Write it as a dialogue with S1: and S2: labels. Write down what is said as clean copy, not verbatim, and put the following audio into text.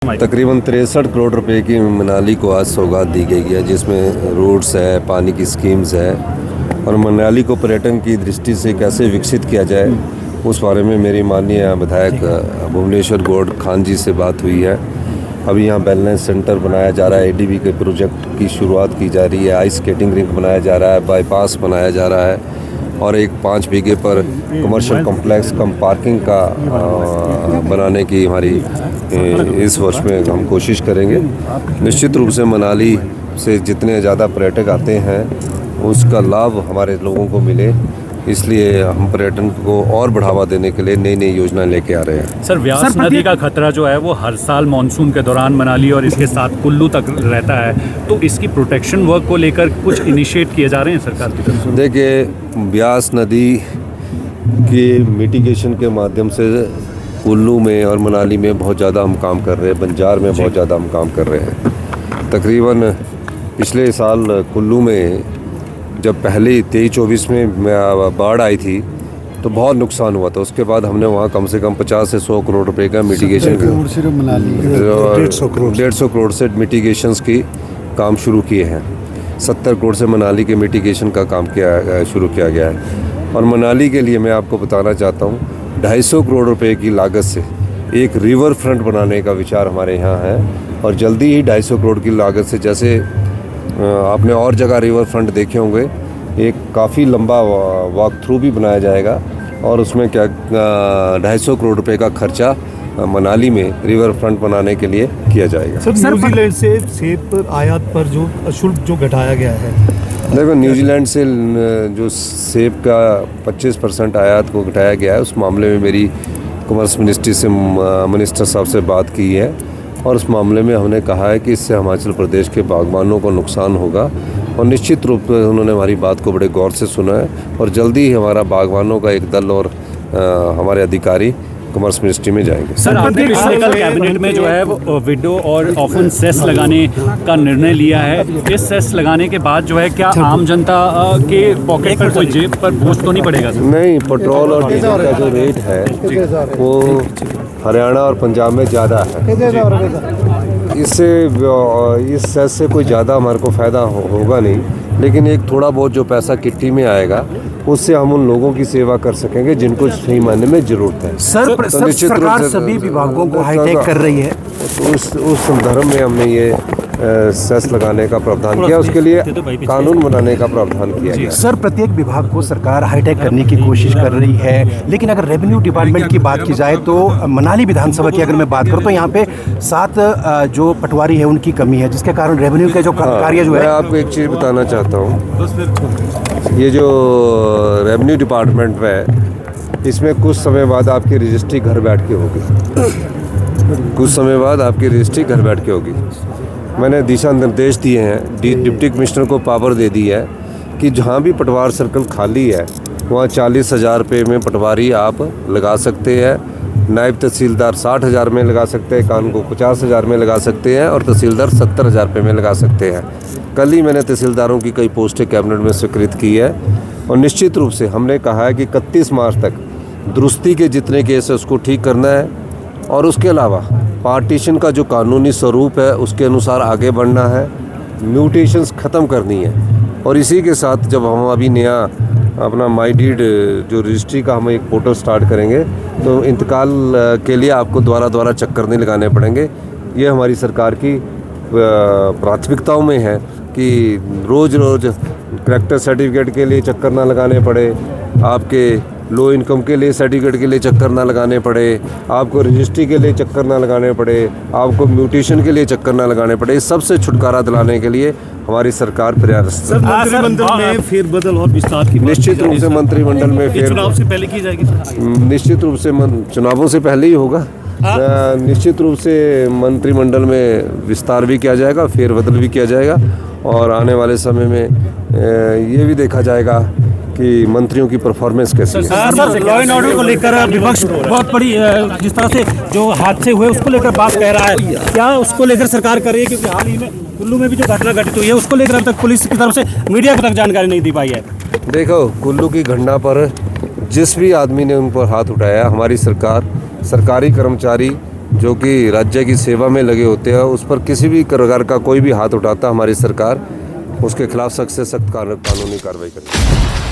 S1: तकरीबन 63 करोड़ रुपए की मनाली को आज सौगात दी गई है, जिसमें रोड्स है, पानी की स्कीम्स है और मनाली को पर्यटन की दृष्टि से कैसे विकसित किया जाए उस बारे में मेरी माननीय विधायक भुवनेश्वर गौड़ खान जी से बात हुई है। अभी यहाँ वेलनेस सेंटर बनाया जा रहा है, एडीबी के प्रोजेक्ट की शुरुआत की जा रही है, आइस स्केटिंग रिंक बनाया जा रहा है, बाईपास बनाया जा रहा है और एक 5 बीघे पर कमर्शियल कॉम्प्लेक्स कम पार्किंग का बनाने की हमारी इस वर्ष में हम कोशिश करेंगे। निश्चित रूप से मनाली से जितने ज़्यादा पर्यटक आते हैं उसका लाभ हमारे लोगों को मिले, इसलिए हम पर्यटन को और बढ़ावा देने के लिए नई नई योजना लेके आ रहे हैं।
S2: सर, व्यास नदी का खतरा जो है वो हर साल मानसून के दौरान मनाली और इसके साथ कुल्लू तक रहता है, तो इसकी प्रोटेक्शन वर्क को लेकर कुछ इनिशिएट किए जा रहे हैं सरकार की तरफ से?
S1: देखिए, व्यास नदी की मिटिगेशन के माध्यम से कुल्लू में और मनाली में बहुत ज़्यादा हम काम कर रहे हैं, बंजार में बहुत ज़्यादा हम काम कर रहे हैं। तकरीबन पिछले साल कुल्लू में जब पहले 23-24 में बाढ़ आई थी तो बहुत नुकसान हुआ था। उसके बाद हमने वहाँ कम से कम 50 से 100 करोड़ रुपए का मिटिगेशन 150 करोड़ से मिटिगेशंस की काम शुरू किए हैं। 70 करोड़ से मनाली के मिटिगेशन का काम शुरू किया गया है। और मनाली के लिए मैं आपको बताना चाहता हूँ 250 करोड़ रुपए की लागत से एक रिवर फ्रंट बनाने का विचार हमारे यहाँ है और जल्दी ही 250 करोड़ की लागत से, जैसे आपने और जगह रिवर फ्रंट देखे होंगे, एक काफ़ी लंबा वॉक थ्रू भी बनाया जाएगा और उसमें 250 करोड़ रुपए का खर्चा मनाली में रिवर फ्रंट बनाने के लिए किया जाएगा।
S3: सर, न्यूजीलैंड से सेब पर आयात पर जो शुल्क जो घटाया गया है,
S1: देखो, न्यूजीलैंड से जो सेब का 25% आयात को घटाया गया है, उस मामले में मेरी कॉमर्स मिनिस्ट्री से मिनिस्टर साहब से बात की है और उस मामले में हमने कहा है कि इससे हिमाचल प्रदेश के बागबानों को नुकसान होगा और निश्चित रूप से उन्होंने हमारी बात को बड़े गौर से सुना है और जल्दी ही हमारा बागबानों का एक दल और हमारे अधिकारी कॉमर्स मिनिस्ट्री में जाएंगे।
S2: सर, आपने पिछले कल कैबिनेट में जो है वो विडो और ऑफन सेस लगाने का निर्णय लिया है। इस सेस लगाने के बाद जो है क्या आम जनता के पॉकेट पर कोई जेब पर बोझ तो नहीं पड़ेगा सर?
S1: नहीं, पेट्रोल और डीजल का जो रेट है वो हरियाणा और पंजाब में ज़्यादा है। इससे इस सेस से कोई ज़्यादा हमारे को फ़ायदा होगा नहीं, लेकिन एक थोड़ा बहुत जो पैसा किट्टी में आएगा उससे हम उन लोगों की सेवा कर सकेंगे जिनको सही मायने में ज़रूरत है।
S3: सर, सरकार सभी विभागों को हाईटेक कर रही है,
S1: तो उस संदर्भ में हमने ये सेस लगाने का प्रावधान किया, उसके लिए कानून बनाने का प्रावधान किया गया।
S3: सर, प्रत्येक विभाग को सरकार हाईटेक करने की कोशिश कर रही है, लेकिन अगर रेवेन्यू डिपार्टमेंट की बात की जाए तो मनाली विधानसभा की अगर मैं बात करूं तो यहाँ पे 7 जो पटवारी है उनकी कमी है, जिसके कारण रेवेन्यू के जो कार्य जो है।
S1: मैं आपको एक चीज़ बताना चाहता हूँ, ये जो रेवेन्यू डिपार्टमेंट है इसमें कुछ समय बाद आपकी रजिस्ट्री घर बैठ के होगी, कुछ समय बाद आपकी रजिस्ट्री घर बैठ के होगी। मैंने दिशा निर्देश दिए हैं, डिप्टी कमिश्नर को पावर दे दी है कि जहाँ भी पटवार सर्कल खाली है वहाँ 40,000 रुपये में पटवारी आप लगा सकते हैं, नायब तहसीलदार 60,000 में लगा सकते हैं, कानून को 50,000 में लगा सकते हैं और तहसीलदार 70,000 रुपये में लगा सकते हैं। कल ही मैंने तहसीलदारों की कई पोस्टें कैबिनेट में स्वीकृत की है और निश्चित रूप से हमने कहा है कि 31 मार्च तक दुरुस्ती के जितने केस है उसको ठीक करना है और उसके अलावा पार्टीशन का जो कानूनी स्वरूप है उसके अनुसार आगे बढ़ना है, म्यूटेशंस ख़त्म करनी है। और इसी के साथ जब हम अभी नया अपना माई डीड जो रजिस्ट्री का हम एक पोर्टल स्टार्ट करेंगे तो इंतकाल के लिए आपको दोबारा चक्कर नहीं लगाने पड़ेंगे। ये हमारी सरकार की प्राथमिकताओं में है कि रोज़ करैक्टर सर्टिफिकेट के लिए चक्कर ना लगाने पड़े, आपके लो इनकम के लिए सर्टिफिकेट के लिए चक्कर ना लगाने पड़े, आपको रजिस्ट्री के लिए चक्कर ना लगाने पड़े, आपको म्यूटेशन के लिए चक्कर ना लगाने पड़े। इस सबसे छुटकारा दिलाने के लिए हमारी सरकार प्रयास।
S2: मंत्रिमंडल में फेरबदल और विस्तार की
S1: निश्चित रूप से मंत्रिमंडल में
S2: चुनाव से पहले की जाएगी।
S1: निश्चित रूप से चुनावों से पहले ही होगा। निश्चित रूप से मंत्रिमंडल में विस्तार भी किया जाएगा, फेरबदल भी किया जाएगा और आने वाले समय में ये भी देखा जाएगा कि मंत्रियों की परफॉर्मेंस कैसी है।
S4: सर, लॉ एंड ऑर्डर को लेकर विपक्ष बहुत बड़ी जिस तरह से जो हादसे हुए उसको लेकर बात कह रहा है, क्या उसको लेकर सरकार कर रही है? क्योंकि हाल ही में कुल्लू में भी जो घटना घटित हुई है उसको लेकर अब तक पुलिस की तरफ से मीडिया को तक जानकारी नहीं दी पाई है।
S1: देखो, कुल्लू की घटना पर जिस भी आदमी ने उन पर हाथ उठाया, हमारी सरकार सरकारी कर्मचारी जो कि राज्य की सेवा में लगे होते हैं, उस पर किसी भी प्रकार का कोई भी हाथ उठाता, हमारी सरकार उसके खिलाफ सख्त से सख्त कानूनी कार्रवाई करेगी।